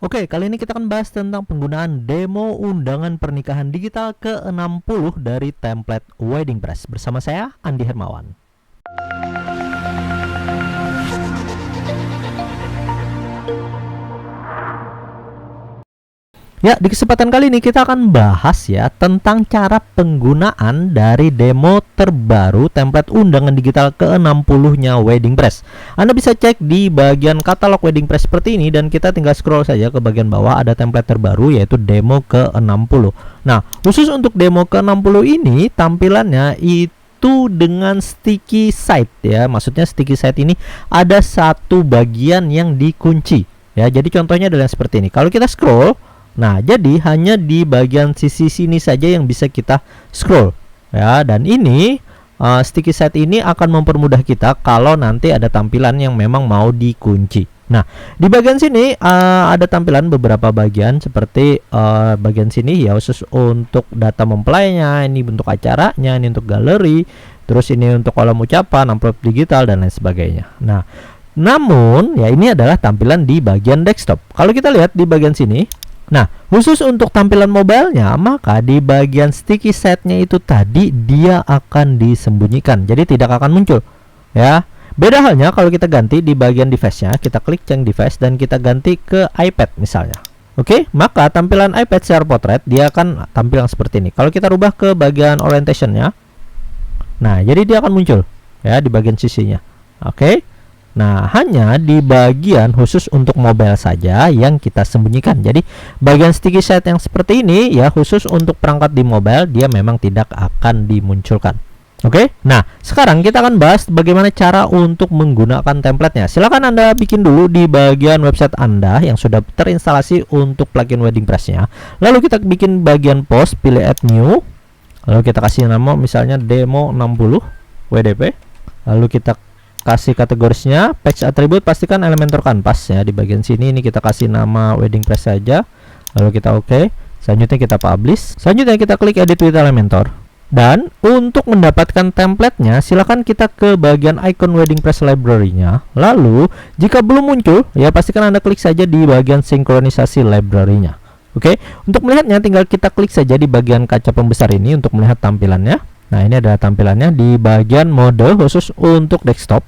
Oke, kali ini kita akan bahas tentang penggunaan demo undangan pernikahan digital ke-60 dari template Wedding Press. Bersama saya, Andi Hermawan. Ya, di kesempatan kali ini kita akan bahas ya tentang cara penggunaan dari demo terbaru template undangan digital ke-60-nya Wedding Press. Anda bisa cek di bagian katalog Wedding Press seperti ini dan kita tinggal scroll saja ke bagian bawah, ada template terbaru yaitu demo ke-60. Nah, khusus untuk demo ke-60 ini tampilannya itu dengan sticky site ya. Maksudnya sticky site ini ada satu bagian yang dikunci ya. Jadi contohnya adalah seperti ini. Kalau kita scroll, nah, jadi hanya di bagian sisi sini saja yang bisa kita scroll ya, dan ini sticky site ini akan mempermudah kita kalau nanti ada tampilan yang memang mau dikunci. Nah, di bagian sini ada tampilan beberapa bagian seperti bagian sini ya khusus untuk data mempelainya, ini bentuk acaranya, ini untuk galeri, terus ini untuk kolom ucapan, amplop digital dan lain sebagainya. Nah, namun ya ini adalah tampilan di bagian desktop. Kalau kita lihat di bagian sini, nah, khusus untuk tampilan mobilenya, maka di bagian sticky site-nya itu tadi dia akan disembunyikan, jadi tidak akan muncul ya. Beda halnya kalau kita ganti di bagian device-nya, kita klik change device dan kita ganti ke iPad misalnya. Oke, maka tampilan iPad share portrait dia akan tampil seperti ini. Kalau kita rubah ke bagian orientation-nya, nah jadi dia akan muncul ya di bagian sisinya. Oke. Nah, hanya di bagian khusus untuk mobile saja yang kita sembunyikan. Jadi, bagian sticky site yang seperti ini ya khusus untuk perangkat di mobile, dia memang tidak akan dimunculkan. Oke? Nah, sekarang kita akan bahas bagaimana cara untuk menggunakan templatenya. Silakan Anda bikin dulu di bagian website Anda yang sudah terinstalasi untuk plugin Wedding Press-nya. Lalu kita bikin bagian post, pilih add new. Lalu kita kasih nama misalnya demo 60 WDP. Lalu kita kasih kategorisnya page attribute, pastikan Elementor Canvas ya. Di bagian sini ini kita kasih nama Wedding Press saja. Lalu kita oke. Selanjutnya kita publish. Selanjutnya kita klik edit with Elementor. Dan untuk mendapatkan templatenya, silakan kita ke bagian icon Wedding Press library-nya. Lalu jika belum muncul ya pastikan Anda klik saja di bagian sinkronisasi library-nya. Oke. Untuk melihatnya tinggal kita klik saja di bagian kaca pembesar ini untuk melihat tampilannya. Nah, ini adalah tampilannya di bagian mode khusus untuk desktop.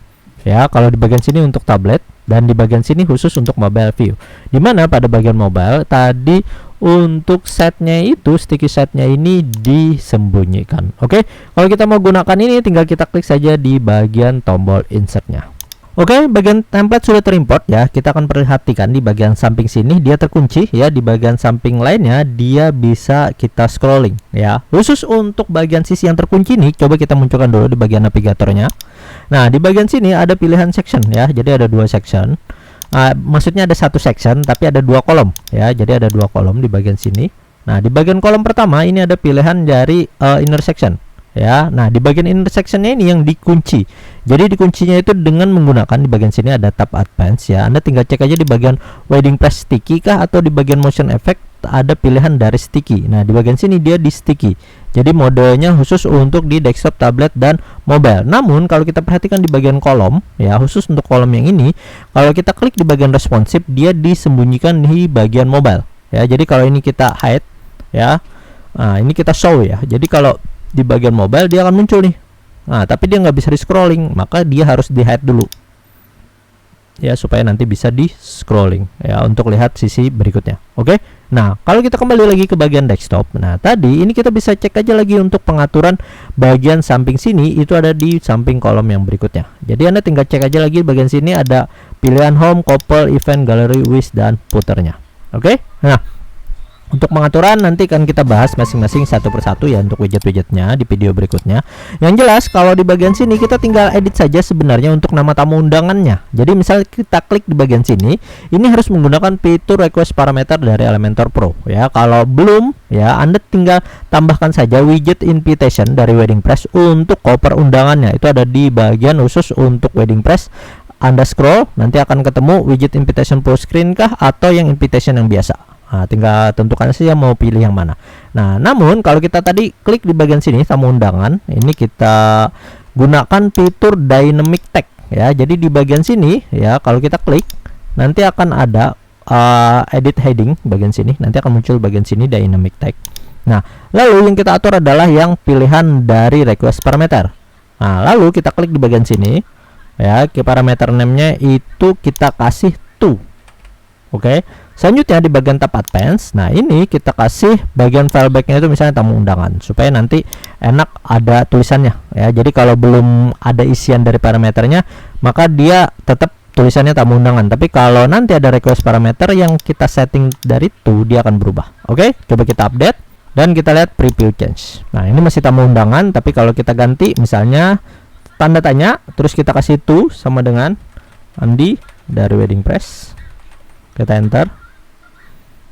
Ya, kalau di bagian sini untuk tablet dan di bagian sini khusus untuk mobile view. Dimana pada bagian mobile tadi untuk setnya itu sticky setnya ini disembunyikan. Oke, kalau kita mau gunakan ini tinggal kita klik saja di bagian tombol insertnya. Oke, bagian template sudah terimport ya. Kita akan perhatikan di bagian samping sini dia terkunci ya. Di bagian samping lainnya dia bisa kita scrolling ya. Khusus untuk bagian sisi yang terkunci ini, coba kita munculkan dulu di bagian navigatornya. Nah, di bagian sini ada pilihan section ya. Jadi ada dua section. Maksudnya ada satu section tapi ada dua kolom ya. Jadi ada dua kolom di bagian sini. Nah, di bagian kolom pertama ini ada pilihan dari inner section ya. Nah, di bagian intersectionnya ini yang dikunci. Jadi dikuncinya itu dengan menggunakan di bagian sini ada tab advance ya. Anda tinggal cek aja di bagian Wedding Press sticky kah atau di bagian motion effect ada pilihan dari sticky. Nah, di bagian sini dia di sticky. Jadi modenya khusus untuk di desktop, tablet dan mobile. Namun kalau kita perhatikan di bagian kolom ya, khusus untuk kolom yang ini, kalau kita klik di bagian responsive dia disembunyikan di bagian mobile ya. Jadi kalau ini kita hide ya. Nah, ini kita show ya. Jadi kalau di bagian mobile dia akan muncul nih. Nah, tapi dia nggak bisa di scrolling, maka dia harus di hide dulu ya, supaya nanti bisa di scrolling ya untuk lihat sisi berikutnya. Oke. Nah, kalau kita kembali lagi ke bagian desktop, nah tadi ini kita bisa cek aja lagi untuk pengaturan bagian samping sini itu ada di samping kolom yang berikutnya. Jadi Anda tinggal cek aja lagi bagian sini ada pilihan home, couple, event, gallery, wish dan footernya. Oke. Nah, untuk pengaturan nanti akan kita bahas masing-masing satu persatu ya untuk widget-widgetnya di video berikutnya. Yang jelas kalau di bagian sini kita tinggal edit saja sebenarnya untuk nama tamu undangannya. Jadi misal kita klik di bagian sini, ini harus menggunakan fitur request parameter dari Elementor Pro ya. Kalau belum ya Anda tinggal tambahkan saja widget invitation dari Wedding Press untuk koper undangannya. Itu ada di bagian khusus untuk Wedding Press. Anda scroll nanti akan ketemu widget invitation full screen kah atau yang invitation yang biasa. Nah, tinggal tentukan saja mau pilih yang mana. Nah, namun kalau kita tadi klik di bagian sini tamu undangan, ini kita gunakan fitur dynamic tag ya. Jadi di bagian sini ya, kalau kita klik nanti akan ada edit heading bagian sini, nanti akan muncul bagian sini dynamic tag. Nah, lalu yang kita atur adalah yang pilihan dari request parameter. Nah, lalu kita klik di bagian sini ya, ke parameter name-nya itu kita kasih to. Oke. Selanjutnya di bagian tab advance, nah ini kita kasih bagian fallback-nya itu misalnya tamu undangan supaya nanti enak ada tulisannya ya. Jadi kalau belum ada isian dari parameternya, maka dia tetap tulisannya tamu undangan. Tapi kalau nanti ada request parameter yang kita setting dari to, dia akan berubah. Oke, coba kita update dan kita lihat preview change. Nah, ini masih tamu undangan, tapi kalau kita ganti misalnya tanda tanya, terus kita kasih to sama dengan Andi dari Wedding Press. Kita enter.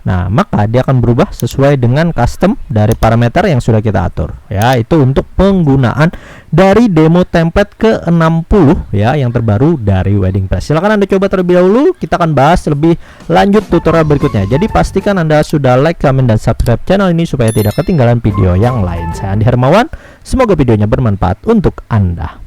Nah, maka dia akan berubah sesuai dengan custom dari parameter yang sudah kita atur. Ya, itu untuk penggunaan dari demo template ke-60 ya, yang terbaru dari Wedding Press. Silahkan Anda coba terlebih dahulu, kita akan bahas lebih lanjut tutorial berikutnya. Jadi pastikan Anda sudah like, comment, dan subscribe channel ini supaya tidak ketinggalan video yang lain. Saya Andi Hermawan, semoga videonya bermanfaat untuk Anda.